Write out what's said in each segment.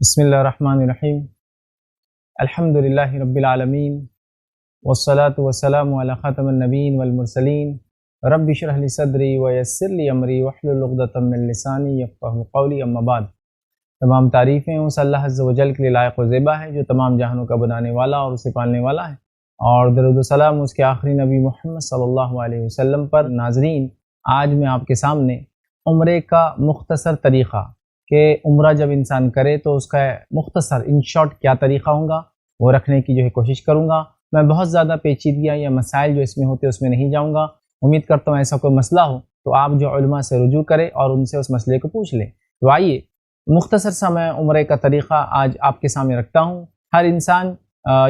بسم اللہ الرحمن الرحیم الحمدللہ رب العالمین والصلاة والسلام علی خاتم النبیین والمرسلین رب اشرح لی صدری ویسر لی امری واحلل عقدۃ من لسانی یفقہوا قولی اما بعد۔ تمام تعریفیں اس اللہ عز و جل کے لیے لائق و زیبا ہے جو تمام جہانوں کا بنانے والا اور اسے پالنے والا ہے، اور درود و سلام اس کے آخری نبی محمد صلی اللہ علیہ وسلم پر۔ ناظرین، آج میں آپ کے سامنے عمرے کا مختصر طریقہ کہ عمرہ جب انسان کرے تو اس کا مختصر ان شارٹ کیا طریقہ ہوگا وہ رکھنے کی کوشش کروں گا۔ میں بہت زیادہ پیچیدگیاں یا مسائل جو اس میں ہوتے اس میں نہیں جاؤں گا۔ امید کرتا ہوں ایسا کوئی مسئلہ ہو تو آپ جو علماء سے رجوع کرے اور ان سے اس مسئلے کو پوچھ لیں۔ تو آئیے مختصر سا میں عمرے کا طریقہ آج آپ کے سامنے رکھتا ہوں۔ ہر انسان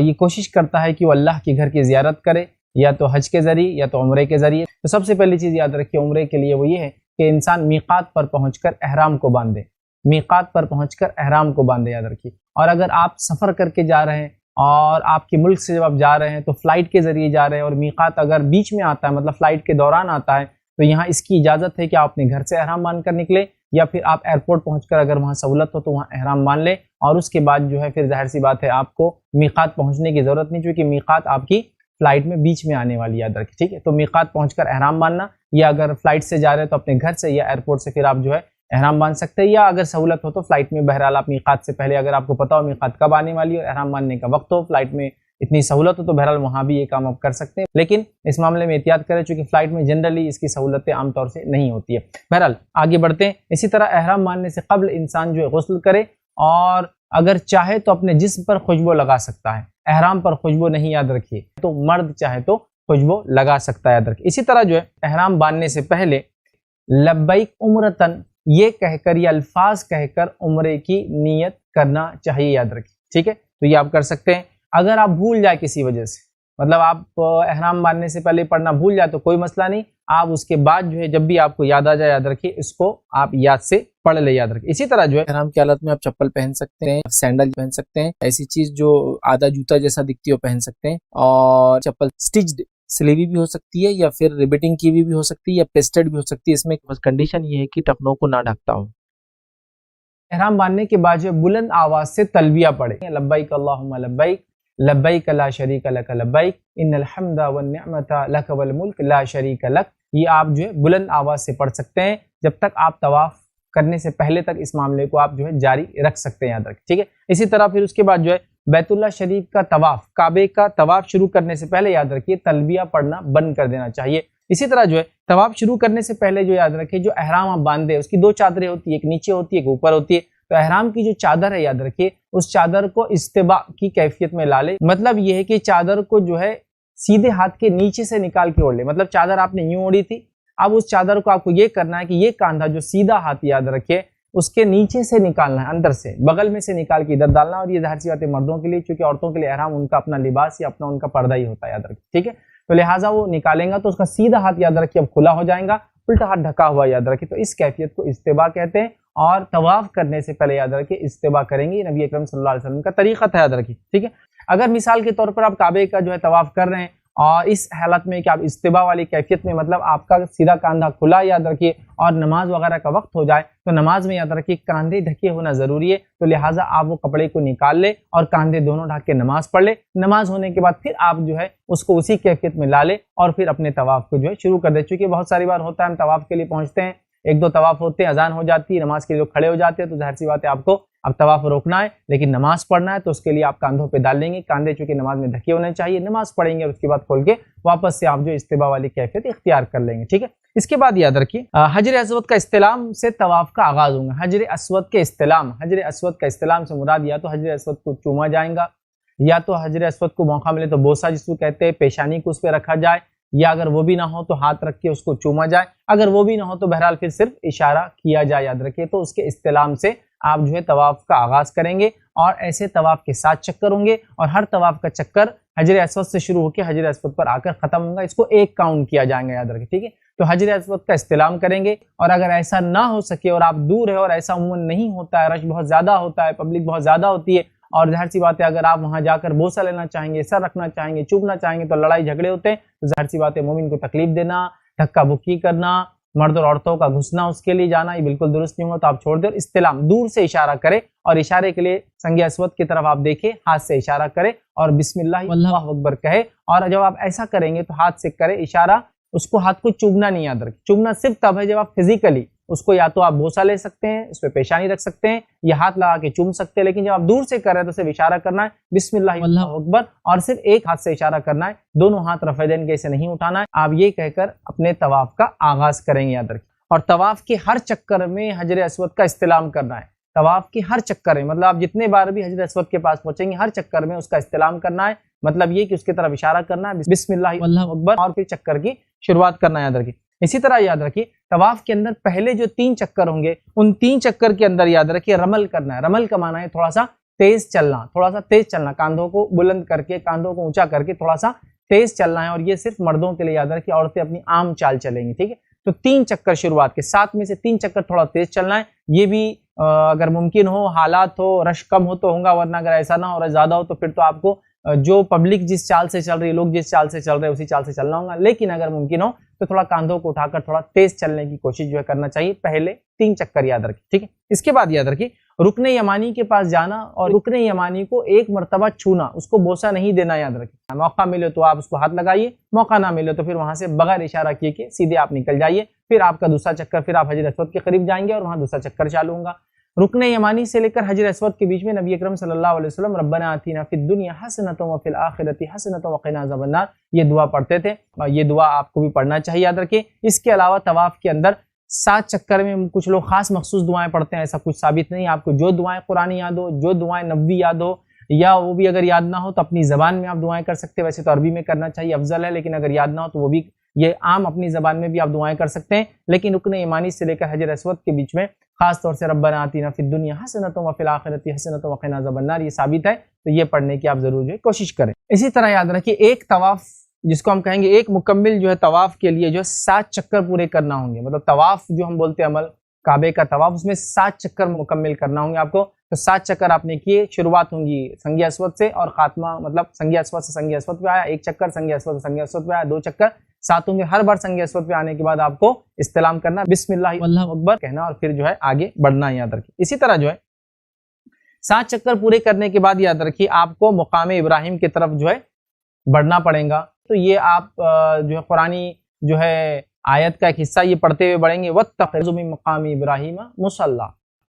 یہ کوشش کرتا ہے کہ وہ اللہ کے گھر کی زیارت کرے، یا تو حج کے ذریعے یا تو عمرے کے ذریعے۔ تو سب سے پہلی چیز یاد رکھیے عمرے کے لیے وہ یہ ہے کہ انسان میقات پر پہنچ کر احرام کو باندھے، میقات پر پہنچ کر احرام کو باندھے، یاد رکھیے۔ اور اگر آپ سفر کر کے جا رہے ہیں اور آپ کے ملک سے جب آپ جا رہے ہیں تو فلائٹ کے ذریعے جا رہے ہیں اور میقات اگر بیچ میں آتا ہے، مطلب فلائٹ کے دوران آتا ہے، تو یہاں اس کی اجازت ہے کہ آپ اپنے گھر سے احرام باندھ کر نکلے، یا پھر آپ ایئرپورٹ پہنچ کر اگر وہاں سہولت ہو تو وہاں احرام باندھ لیں، اور اس کے بعد پھر ظاہر سی بات ہے آپ کو میقات پہنچنے کی ضرورت نہیں، چونکہ میقات آپ کی فلائٹ میں بیچ میں آنے والی، یاد رکھیے، ٹھیک ہے۔ تو میقات پہنچ کر احرام باندھنا، یا اگر فلائٹ سے جا رہے ہیں تو اپنے گھر سے یا ایئرپورٹ سے پھر آپ احرام باندھ سکتے ہیں، یا اگر سہولت ہو تو فلائٹ میں بہرحال آپ میقات سے پہلے، اگر آپ کو پتا ہو میقات کب آنے والی ہے اور احرام باندھنے کا وقت ہو، فلائٹ میں اتنی سہولت ہو تو بہرحال وہاں بھی یہ کام آپ کر سکتے ہیں، لیکن اس معاملے میں احتیاط کریں چونکہ فلائٹ میں جنرلی اس کی سہولتیں عام طور سے نہیں ہوتی ہے۔ بہرحال آگے بڑھتے ہیں۔ اسی طرح احرام باندھنے سے قبل انسان غسل کرے، اور اگر چاہے تو اپنے جسم پر خوشبو لگا سکتا ہے۔ احرام پر خوشبو نہیں، یاد رکھیے، تو مرد چاہے تو خوشبو لگا سکتا ہے، یاد رکھیے۔ اسی طرح احرام باندھنے سے پہلے لبیک عمرتن یہ کہہ کر، یہ الفاظ کہہ کر عمرے کی نیت کرنا چاہیے، یاد رکھیے، ٹھیک ہے۔ تو یہ آپ کر سکتے ہیں۔ اگر آپ بھول جائے کسی وجہ سے، مطلب آپ احرام باندھنے سے پہلے پڑھنا بھول جائے تو کوئی مسئلہ نہیں، آپ اس کے بعد جب بھی آپ کو یاد آ جائے، یاد رکھیے اس کو آپ یاد سے پڑھ لے، یاد رکھیے۔ اسی طرح احرام کی حالت میں آپ چپل پہن سکتے ہیں، سینڈل پہن سکتے ہیں، ایسی چیز جو آدھا جوتا جیسا دکھتی ہو پہن سکتے ہیں، اور چپل سٹچڈ سلیوی بھی ہو سکتی ہے، یا پھر ریبٹنگ کی بھی ہو سکتی ہے، یا پیسٹڈ بھی ہو سکتی ہے۔ اس میں بس کنڈیشن یہ ہے کہ ٹخنوں کو نہ ڈھکتا ہو۔ احرام باندھنے کے بعد بلند آواز سے تلبیہ پڑھے، لبیک اللہم لبیک لبیک لا شریک لک لبیک ان الحمد والنعمت لک والملک لا شریک لک۔ یہ آپ بلند آواز سے پڑھ سکتے ہیں جب تک آپ طواف کرنے سے پہلے تک اس معاملے کو آپ جاری رکھ سکتے ہیں، یاد رکھیں، ٹھیک ہے۔ اسی طرح پھر اس کے بعد بیت اللہ شریف کا طواف، کعبے کا طواف شروع کرنے سے پہلے یاد رکھیے تلبیہ پڑھنا بند کر دینا چاہیے۔ اسی طرح طواف شروع کرنے سے پہلے یاد رکھیے احرام آپ باندھے اس کی دو چادریں ہوتی ہیں، ایک نیچے ہوتی ہے ایک اوپر ہوتی ہے۔ تو احرام کی چادر ہے، یاد رکھیے اس چادر کو استباء کی کیفیت میں لا لے، مطلب یہ ہے کہ چادر کو سیدھے ہاتھ کے نیچے سے نکال کے اوڑھ لے، مطلب چادر آپ نے یوں اوڑھی تھی، اب اس چادر کو آپ کو یہ کرنا ہے کہ یہ کاندھا سیدھا ہاتھ، یاد رکھیے اس کے نیچے سے نکالنا ہے، اندر سے بغل میں سے نکال کے ادھر ڈالنا، اور یہ ظاہر سی بات ہے مردوں کے لیے، چونکہ عورتوں کے لیے احرام ان کا اپنا لباس یا اپنا ان کا پردہ ہی ہوتا ہے، یاد رکھیے، ٹھیک ہے۔ تو لہٰذا وہ نکالیں گا تو اس کا سیدھا ہاتھ، یاد رکھیے اب کھلا ہو جائے گا، الٹا ہاتھ ڈھکا ہوا، یاد رکھیے۔ تو اس کیفیت کو استباء کہتے ہیں، اور طواف کرنے سے پہلے یاد رکھیے استباء کریں گے، نبی اکرم صلی اللہ علیہ وسلم کا طریقہ تھا، یاد رکھیے، ٹھیک ہے۔ اگر مثال کے طور پر آپ کعبے کا طواف کر رہے ہیں اور اس حالت میں کہ آپ استباء والی کیفیت میں، مطلب آپ کا سیدھا کاندھا کھلا، یاد رکھیے، اور نماز وغیرہ کا وقت ہو جائے تو نماز میں یاد رکھیے کاندھے ڈھکے ہونا ضروری ہے، تو لہٰذا آپ وہ کپڑے کو نکال لے اور کاندھے دونوں ڈھک کے نماز پڑھ لے۔ نماز ہونے کے بعد پھر آپ اس کو اسی کیفیت میں لا لے اور پھر اپنے طواف کو شروع کر دے۔ چونکہ بہت ساری بار ہوتا ہے ہم طواف کے لیے پہنچتے ہیں، ایک دو طواف ہوتے ہیں، اذان ہو جاتی ہے، نماز کے لیے لوگ کھڑے ہو جاتے ہیں، تو ظاہر سی بات ہے آپ کو اب طواف روکنا ہے، لیکن نماز پڑھنا ہے، تو اس کے لیے آپ کاندھوں پہ ڈال لیں گے، کاندھے چونکہ نماز میں ڈھکے ہونے چاہیے، نماز پڑھیں گے اور اس کے بعد کھول کے واپس سے آپ استباء والی کیفیت اختیار کر لیں گے، ٹھیک ہے۔ اس کے بعد یاد رکھیے حجر اسود کا استلام سے طواف کا آغاز ہوگا۔ حجر اسود کے استلام، حجر اسود کا استلام سے مراد یا تو حجر اسود کو چوما جائے گا، یا تو حجر اسود کو موقع ملے تو بوسہ جس کو کہتے ہیں پیشانی کو اس پہ رکھا جائے، یا اگر وہ بھی نہ ہو تو ہاتھ رکھ کے اس کو چوما جائے، اگر وہ بھی نہ ہو تو بہرحال پھر صرف اشارہ کیا جائے، یاد رکھیے۔ تو اس کے استلام سے آپ طواف کا آغاز کریں گے، اور ایسے طواف کے 7 چکر ہوں گے، اور ہر طواف کا چکر حجر اسود سے شروع ہو کے حجر اسود پر آ کر ختم ہوگا، اس کو ایک کاؤنٹ کیا جائے گا، یاد رکھیے، ٹھیک ہے۔ تو حجر اسود کا استلام کریں گے، اور اگر ایسا نہ ہو سکے اور آپ دور ہے اور ایسا عموماً نہیں ہوتا ہے، رش بہت زیادہ ہوتا ہے، پبلک بہت زیادہ ہوتی ہے، اور ظاہر سی بات ہے اگر آپ وہاں جا کر بوسہ لینا چاہیں گے، سر رکھنا چاہیں گے، چومنا چاہیں گے تو لڑائی جھگڑے ہوتے ہیں، تو ظاہر سی بات ہے مومن کو تکلیف دینا، دھکا بکی کرنا مرد اور عورتوں کا گھسنا اس کے لیے جانا یہ بالکل درست نہیں ہوگا، تو آپ چھوڑ دیں اور استلام دور سے اشارہ کرے، اور اشارے کے لیے سنگ اسود کی طرف آپ دیکھیں، ہاتھ سے اشارہ کرے اور بسم اللہ اللہ اکبر کہے، اور جب آپ ایسا کریں گے تو ہاتھ سے کرے اشارہ، اس کو ہاتھ کو چومنا نہیں، یاد رکھیں چومنا صرف تب ہے جب آپ فزیکلی اس کو یا تو آپ بوسہ لے سکتے ہیں، اس پہ پیشانی رکھ سکتے ہیں یا ہاتھ لگا کے چوم سکتے ہیں، لیکن جب آپ دور سے کر رہے ہیں تو صرف اشارہ کرنا ہے بسم اللہ اللہ اکبر، اور صرف ایک ہاتھ سے اشارہ کرنا ہے، دونوں ہاتھ رفع دین کے اسے نہیں اٹھانا ہے۔ آپ یہ کہہ کر اپنے طواف کا آغاز کریں گے، یاد رکھیں، اور طواف کے ہر چکر میں حجر اسود کا استلام کرنا ہے، طواف کی ہر چکر میں، مطلب آپ جتنے بار بھی حجر اسود کے پاس پہنچیں گے ہر چکر میں اس کا استلام کرنا ہے، مطلب یہ کہ اس کی طرف اشارہ کرنا ہے بسم اللہ اللہ اکبر، اور پھر چکر کی شروعات کرنا ہے، یاد رکھیے۔ اسی طرح یاد رکھیے طواف کے اندر پہلے جو 3 چکر ہوں گے ان 3 چکر کے اندر یاد رکھیے رمل کرنا ہے۔ رمل کا معنی ہے تھوڑا سا تیز چلنا، تھوڑا سا تیز چلنا، کاندھوں کو بلند کر کے، کاندھوں کو اونچا کر کے تھوڑا سا تیز چلنا ہے، اور یہ صرف مردوں کے لیے، یاد رکھیے عورتیں اپنی عام چال چلیں گی، ٹھیک ہے؟ تو 3 چکر شروعات کے، 7 میں سے 3 چکر تھوڑا تیز چلنا ہے، یہ بھی اگر ممکن ہو، حالات ہو، رش کم ہو تو ہوگا، ورنہ اگر ایسا نہ ہو رہا زیادہ ہو تو پھر تو آپ کو جو پبلک جس چال سے چل رہی ہے، لوگ جس چال سے چل رہے ہیں اسی چال سے چلنا ہوگا، لیکن اگر ممکن ہو تو تھوڑا کاندھوں کو اٹھا کر تھوڑا تیز چلنے کی کوشش جو ہے کرنا چاہیے، پہلے 3 چکر یاد رکھیں، ٹھیک ہے؟ اس کے بعد یاد رکھیں رکن یمانی کے پاس جانا اور رکن یمانی کو ایک مرتبہ چھونا، اس کو بوسہ نہیں دینا، یاد رکھیں، موقع ملے تو آپ اس کو ہاتھ لگائیے، موقع نہ ملے تو پھر وہاں سے بغیر اشارہ کیے کہ سیدھے آپ نکل جائیے، پھر آپ کا دوسرا چکر، پھر آپ حجر اسود کے قریب جائیں گے اور وہاں دوسرا چکر چالو ہوگا۔ رکن یمانی سے لے کر حجر اسود کے بیچ میں نبی اکرم صلی اللہ علیہ وسلم ربنا آتینا فی الدنیا حسنۃ وفی الآخرۃ حسنۃ وقنا عذاب النار یہ دعا پڑھتے تھے، اور یہ دعا آپ کو بھی پڑھنا چاہیے، یاد رکھیں۔ اس کے علاوہ طواف کے اندر 7 چکر میں کچھ لوگ خاص مخصوص دعائیں پڑھتے ہیں، ایسا کچھ ثابت نہیں، آپ کو جو دعائیں قرآنی یاد ہو، جو دعائیں نبوی یاد ہو، یا وہ بھی اگر یاد نہ ہو تو اپنی زبان میں آپ دعائیں کر سکتے ہیں، ویسے تو عربی میں کرنا چاہیے افضل ہے، لیکن اگر یاد نہ ہو تو وہ بھی یہ عام اپنی زبان میں بھی آپ دعائیں کر سکتے ہیں، لیکن رکن یمانی سے لے کر حجر اسود کے بیچ میں خاص طور سے ربنا آتینا فی الدنیا حسنۃ وفی الآخرۃ حسنۃ وقنا عذاب النار یہ ثابت ہے، تو یہ پڑھنے کی آپ ضرور جو ہے کوشش کریں۔ اسی طرح یاد رکھیے ایک طواف جس کو ہم کہیں گے ایک مکمل جو ہے طواف کے لیے جو ہے 7 چکر پورے کرنا ہوں گے، مطلب طواف جو ہم بولتے ہیں عمل کعبے کا طواف، اس میں 7 چکر مکمل کرنا ہوں گے آپ کو، تو 7 چکر آپ نے کیے، شروعات ہوں گی سنگ اسود سے اور خاتمہ مطلب سنگ اسود سے سنگ اسود پہ آیا ایک چکر، سنگ اسود سے سنگ اسود پہ آیا 2 چکر، 7 ہوں گے۔ ہر بار سنگ اسود پہ آنے کے بعد آپ کو استلام کرنا، بسم اللہ اللہ اکبر کہنا، اور پھر جو ہے آگے بڑھنا، یاد رکھیے۔ اسی طرح جو ہے 7 چکر پورے کرنے کے بعد یاد رکھیے آپ کو مقام ابراہیم کی طرف جو ہے بڑھنا پڑے گا، تو یہ آپ جو ہے قرآنی جو ہے آیت کا ایک حصہ یہ پڑھتے ہوئے بڑھیں گے، وَاتَّخِذُوا مِن مَقَامِ إِبْرَاهِيمَ مُصَلًّى،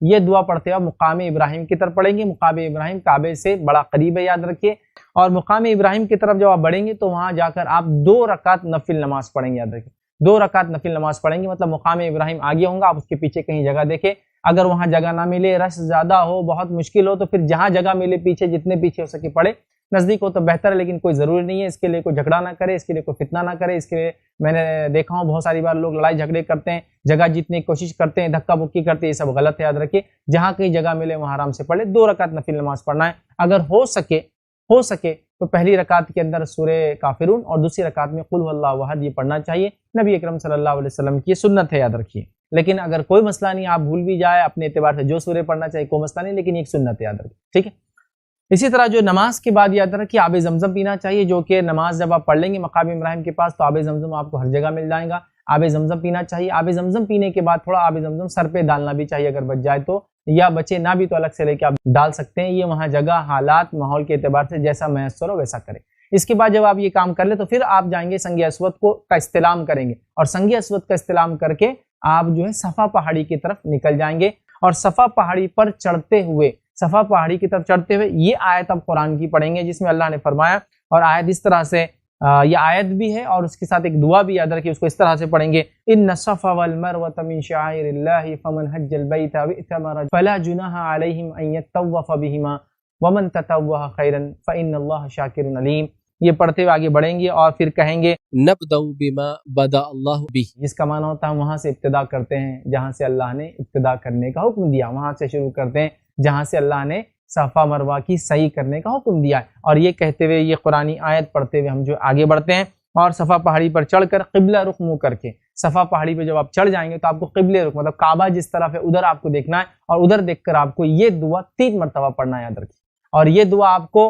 یہ دعا پڑھتے ہوئے مقام ابراہیم کی طرف پڑھیں گے۔ مقام ابراہیم کعبے سے بڑا قریب ہے، یاد رکھیے، اور مقام ابراہیم کی طرف جب آپ بڑھیں گے تو وہاں جا کر آپ 2 رکعت نفل نماز پڑھیں گے، یاد رکھیے 2 رکعت نفل نماز پڑھیں گے، مطلب مقام ابراہیم آگے ہوں گا، آپ اس کے پیچھے کہیں جگہ دیکھیں، اگر وہاں جگہ نہ ملے، رش زیادہ ہو، بہت مشکل ہو، تو پھر جہاں جگہ ملے پیچھے جتنے پیچھے ہو سکے پڑھے، نزدیک ہو تو بہتر ہے، لیکن کوئی ضروری نہیں ہے، اس کے لیے کوئی جھگڑا نہ کرے، اس کے لیے کوئی فتنہ نہ کرے، اس کے لیے میں نے دیکھا ہوں بہت ساری بار لوگ لڑائی جھگڑے کرتے ہیں، جگہ جیتنے کی کوشش کرتے ہیں، دھکا مکی کرتے ہیں، یہ سب غلط ہے، یاد رکھیے جہاں کہیں جگہ ملے وہاں آرام سے پڑھے، 2 رکعت نفل نماز پڑھنا ہے، اگر ہو سکے تو پہلی رکعت کے اندر سورہ کافرون اور دوسری رکعت میں قل هو اللہ احد یہ پڑھنا چاہیے، نبی اکرم صلی اللہ علیہ وسلم کی سنت ہے، یاد رکھیے۔ لیکن اگر کوئی مسئلہ نہیں، آپ بھول بھی جائے اپنے اعتبار سے جو سورہ پڑھنا چاہیے کوئی مسئلہ نہیں، لیکن ایک سنت ہے، یاد رکھیے، ٹھیک ہے۔ اسی طرح جو نماز کے بعد یاد رکھیے آب زمزم پینا چاہیے، جو کہ نماز جب آپ پڑھ لیں گے مقام ابراہیم کے پاس تو آب زمزم آپ کو ہر جگہ مل جائے گا، آب زمزم پینا چاہیے۔ آب زمزم پینے کے بعد تھوڑا آب زمزم سر پہ ڈالنا بھی چاہیے، اگر بچ جائے تو، یا بچے نہ بھی تو الگ سے لے کے آپ ڈال سکتے ہیں، یہ وہاں جگہ حالات ماحول کے اعتبار سے جیسا میسر ہو ویسا کریں۔ اس کے بعد جب آپ یہ کام کر لیں تو پھر آپ جائیں گے سنگ اسود کا استلام کریں گے، اور سنگ اسود کا استلام کر کے آپ جو ہے صفا پہاڑی کی طرف نکل جائیں گے، اور صفا پہاڑی پر چڑھتے ہوئے، صفا پہاڑی کی طرف چڑھتے ہوئے یہ آیت اب قرآن کی پڑھیں گے جس میں اللہ نے فرمایا، اور آیت اس طرح سے یہ آیت بھی ہے اور اس کے ساتھ ایک دعا بھی یاد رکھیے، اس کو اس طرح سے پڑھیں گے، ان الصفا والمروۃ من شعائر اللہ فمن حج البیت او اعتمر فلا جناح علیہم ان یطوف بہما ومن تطوع خیرا فان اللہ شاکر علیم۔ یہ پڑھتے ہوئے آگے بڑھیں گے اور پھر کہیں گے نبدأ بما بدأ اللہ بہ، جس کا معنی ہوتا ہے وہاں سے ابتدا کرتے ہیں جہاں سے اللہ نے ابتدا کرنے کا حکم دیا، وہاں سے شروع کرتے ہیں جہاں سے اللہ نے صفا مروہ کی صحیح کرنے کا حکم دیا ہے۔ اور یہ کہتے ہوئے یہ قرآنی آیت پڑھتے ہوئے ہم جو آگے بڑھتے ہیں، اور صفا پہاڑی پر چڑھ کر قبلہ رخ منہ کر کے، صفا پہاڑی پہ جب آپ چڑھ جائیں گے تو آپ کو قبلہ رخ مطلب کعبہ جس طرف ہے ادھر آپ کو دیکھنا ہے، اور ادھر دیکھ کر آپ کو یہ دعا 3 مرتبہ پڑھنا ہے، یاد رکھیے، اور یہ دعا آپ کو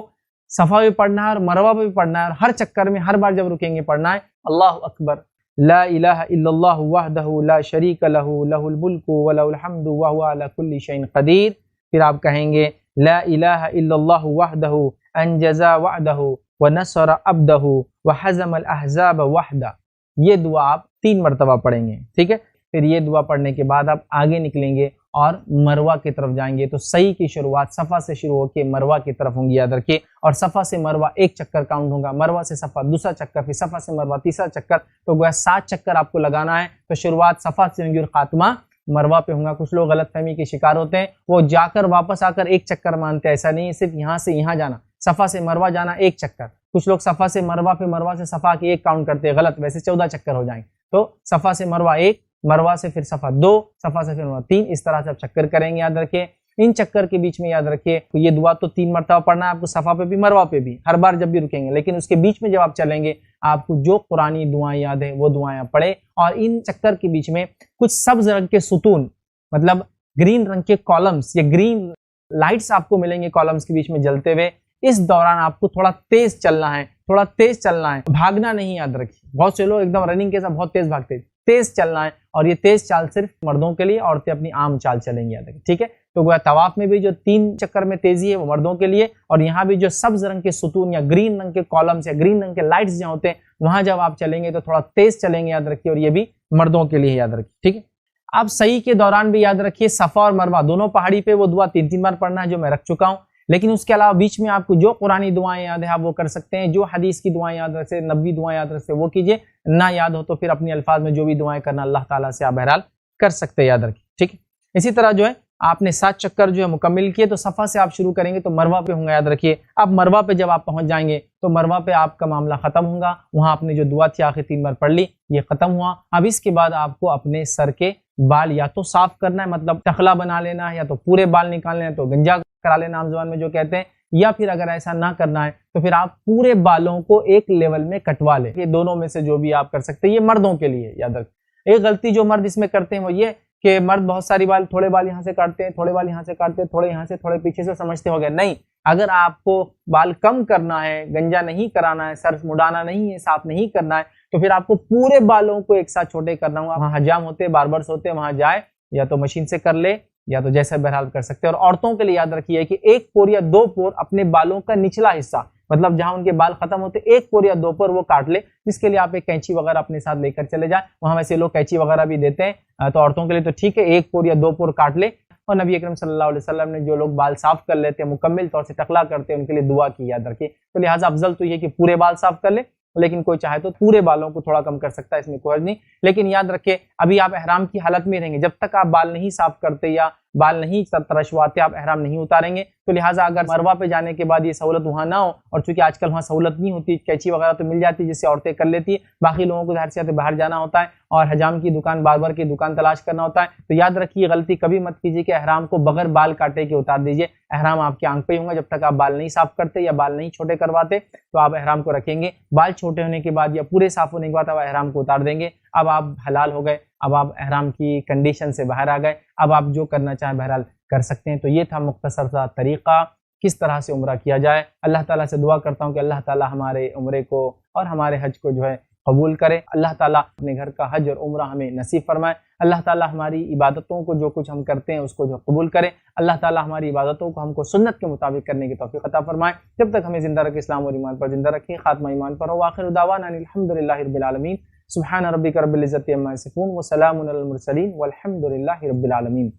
صفا بھی پڑھنا ہے اور مروہ بھی پڑھنا ہے، اور ہر چکر میں ہر بار جب رکیں گے پڑھنا ہے اللہ اکبر لا الہ الا اللہ وحدہ لا شریک لہ لہ الملک ولہ الحمد وہو علی کل شیء قدیر۔ پھر آپ کہیں گے لا الہ الا اللہ وحدہ انجز وعدہ ونصر عبدہ وہزم الاحزاب وحدہ۔ یہ دعا آپ 3 مرتبہ پڑھیں گے، ٹھیک ہے۔ پھر یہ دعا پڑھنے کے بعد آپ آگے نکلیں گے اور مروہ کی طرف جائیں گے۔ تو صحیح کی شروعات صفا سے شروع ہو کے مروہ کی طرف ہوں گی، یاد رکھیے، اور صفا سے مروہ 1 چکر کاؤنٹ ہوگا، مروہ سے صفا 2 چکر، پھر صفا سے مروہ 3 چکر، تو گویا 7 چکر آپ کو لگانا ہے۔ تو شروعات صفا سے ہوں گی اور خاتمہ مروہ پہ ہوں گا۔ کچھ لوگ غلط فہمی کے شکار ہوتے ہیں، وہ جا کر واپس آ کر 1 چکر مانتے ہیں، ایسا نہیں ہے، صرف یہاں سے یہاں جانا، صفا سے مروہ جانا 1 چکر۔ کچھ لوگ صفا سے مروہ پہ مروہ سے صفا کی 1 کاؤنٹ کرتے ہیں، غلط، ویسے 14 چکر ہو جائیں۔ تو صفا سے مروہ 1، مروہ سے پھر صفا 2، صفا سے پھر مروہ 3، اس طرح سے آپ چکر کریں گے، یاد رکھیے۔ ان چکر کے بیچ میں یاد رکھیے یہ دعا تو 3 مرتبہ پڑھنا ہے آپ کو، صفا پہ بھی مروہ پہ بھی، ہر بار جب بھی رکیں گے، لیکن اس کے بیچ میں جب آپ چلیں گے آپ کو جو قرآنی دعائیں یاد ہے وہ دعائیں آپ پڑھیں۔ اور ان چکر کے بیچ میں کچھ سبز رنگ کے ستون، مطلب گرین رنگ کے کالمز یا گرین لائٹس آپ کو ملیں گے کالمز کے بیچ میں جلتے ہوئے۔ اس دوران آپ کو تھوڑا تیز چلنا ہے، تھوڑا تیز چلنا ہے، بھاگنا نہیں، یاد رکھیے۔ بہت سے لوگ ایک دم رننگ کے ساتھ بہت تیز بھاگتے ہیں، تیز چلنا ہے، اور یہ تیز چال صرف مردوں کے لیے، عورتیں اپنی عام چال چلیں گی، یاد رکھیے، ٹھیک ہے۔ تو گویا طواف میں بھی جو 3 چکر میں تیزی ہے وہ مردوں کے لیے، اور یہاں بھی جو سبز رنگ کے ستون یا گرین رنگ کے کالمز یا گرین رنگ کے لائٹس جہاں ہوتے ہیں وہاں جب آپ چلیں گے تو تھوڑا تیز چلیں گے، یاد رکھیے، اور یہ بھی مردوں کے لیے، یاد رکھیے، ٹھیک ہے۔ اب صحیح کے دوران بھی یاد رکھیے صفا اور مروہ دونوں پہاڑی پہ وہ دعا 3 بار پڑھنا ہے جو میں رکھ چکا ہوں، لیکن اس کے علاوہ بیچ میں آپ کو جو قرآنی دعائیں یاد ہے آپ وہ کر سکتے ہیں، جو حدیث کی دعائیں یاد رکھتے ہیں، نبوی دعائیں یاد رکھتے ہیں وہ کیجئے، نہ یاد ہو تو پھر اپنے الفاظ میں جو بھی دعائیں کرنا اللہ تعالیٰ سے آپ بہرحال کر سکتے ہیں، یاد رکھیے، ٹھیک ہے۔ اسی طرح جو ہے آپ نے 7 چکر جو ہے مکمل کیے، تو صفا سے آپ شروع کریں گے تو مروہ پہ ہوں گا، یاد رکھیے۔ اب مروہ پہ جب آپ پہنچ جائیں گے تو مروہ پہ آپ کا معاملہ ختم ہوگا، وہاں آپ نے جو دعا تھی آخر 3 بار پڑھ لی، یہ ختم ہوا۔ اب اس کے بعد آپ کو اپنے سر کے بال یا تو صاف کرنا ہے، مطلب ٹخلا بنا لینا ہے، یا تو پورے بال نکالنے ہیں تو گنجا کرا لینا عام زبان میں جو کہتے ہیں، یا پھر اگر ایسا نہ کرنا ہے تو پھر آپ پورے بالوں کو ایک لیول میں کٹوا لیں۔ یہ دونوں میں سے جو بھی آپ کر سکتے ہیں، یہ مردوں کے لیے، یاد رکھیں۔ ایک غلطی جو مرد اس میں کرتے ہیں وہ یہ کہ مرد بہت ساری بال، تھوڑے بال یہاں سے کاٹتے ہیں، تھوڑے بال یہاں سے کاٹتے ہیں، تھوڑے یہاں سے، تھوڑے پیچھے سے، سمجھتے ہو گئے، نہیں۔ اگر آپ کو بال کم کرنا ہے، گنجا نہیں کرانا ہے، سر مڈانا نہیں ہے، صاف نہیں کرنا ہے، تو پھر آپ کو پورے بالوں کو ایک ساتھ چھوٹے کرنا ہوگا۔ وہاں حجام ہوتے ہیں، باربرس ہوتے ہیں، وہاں جائے، یا تو مشین سے کر لے یا تو جیسے بہرحال کر سکتے ہیں۔ اور عورتوں کے لیے یاد رکھیے کہ 1 پور یا 2 پور اپنے بالوں کا نچلا حصہ، مطلب جہاں ان کے بال ختم ہوتے 1 پور یا 2 پور وہ کاٹ لے، جس کے لیے آپ ایک کینچی وغیرہ اپنے ساتھ لے کر چلے جائیں، وہاں ویسے لوگ کینچی وغیرہ بھی دیتے ہیں، تو عورتوں کے لیے تو ٹھیک ہے 1 پور یا 2 پور کاٹ لے۔ اور نبی اکرم صلی اللہ علیہ وسلم نے جو لوگ بال صاف کر لیتے ہیں، مکمل طور سے ٹخلا کرتے ہیں، ان کے لیے دعا کی، یاد رکھیے۔ تو لہٰذا افضل تو یہ کہ پورے بال صاف کر لے، لیکن کوئی چاہے تو پورے بالوں کو تھوڑا کم کر سکتا ہے، اس میں کوئی حرج نہیں۔ لیکن یاد رکھیں ابھی آپ احرام کی حالت میں رہیں گے، جب تک آپ بال نہیں صاف کرتے یا بال نہیں ترشواتے آپ احرام نہیں اتاریں گے۔ تو لہٰذا اگر مروہ پہ جانے کے بعد یہ سہولت وہاں نہ ہو، اور چونکہ آج کل وہاں سہولت نہیں ہوتی، کینچی وغیرہ تو مل جاتی ہے جس سے عورتیں کر لیتی ہیں، باقی لوگوں کو ظاہر سی بات ہے باہر جانا ہوتا ہے اور حجام کی دکان، باربر کی دکان تلاش کرنا ہوتا ہے، تو یاد رکھیے غلطی کبھی مت کیجیے کہ احرام کو بغیر بال کاٹے کے اتار دیجیے۔ احرام آپ کے آنکھ پہ ہی ہوگا جب تک آپ بال نہیں صاف کرتے یا بال نہیں چھوٹے کرواتے، تو آپ احرام کو رکھیں گے۔ بال چھوٹے ہونے کے بعد یا پورے صاف ہونے کے بعد آپ احرام کو اتار دیں گے۔ اب آپ حلال ہو گئے، اب آپ احرام کی کنڈیشن سے باہر آ گئے، اب آپ جو کرنا چاہیں بہرحال کر سکتے ہیں۔ تو یہ تھا مختصر سا طریقہ کس طرح سے عمرہ کیا جائے۔ اللہ تعالیٰ سے دعا کرتا ہوں کہ اللہ تعالیٰ ہمارے عمرے کو اور ہمارے حج کو جو ہے قبول کرے۔ اللہ تعالیٰ اپنے گھر کا حج اور عمرہ ہمیں نصیب فرمائے۔ اللہ تعالیٰ ہماری عبادتوں کو جو کچھ ہم کرتے ہیں اس کو جو قبول کرے۔ اللہ تعالیٰ ہماری عبادتوں کو ہم کو سنت کے مطابق کرنے کی توفیق عطا فرمائے۔ جب تک ہمیں زندہ رکھے اسلام اور ایمان پر زندہ رکھیں، خاتمہ ایمان پر ہو۔ آخر دعوانا ان الحمد للہ رب العالمین۔ سبحان ربک رب العزت عما یصفون وسلام علی المرسلین والحمد للہ رب العالمین۔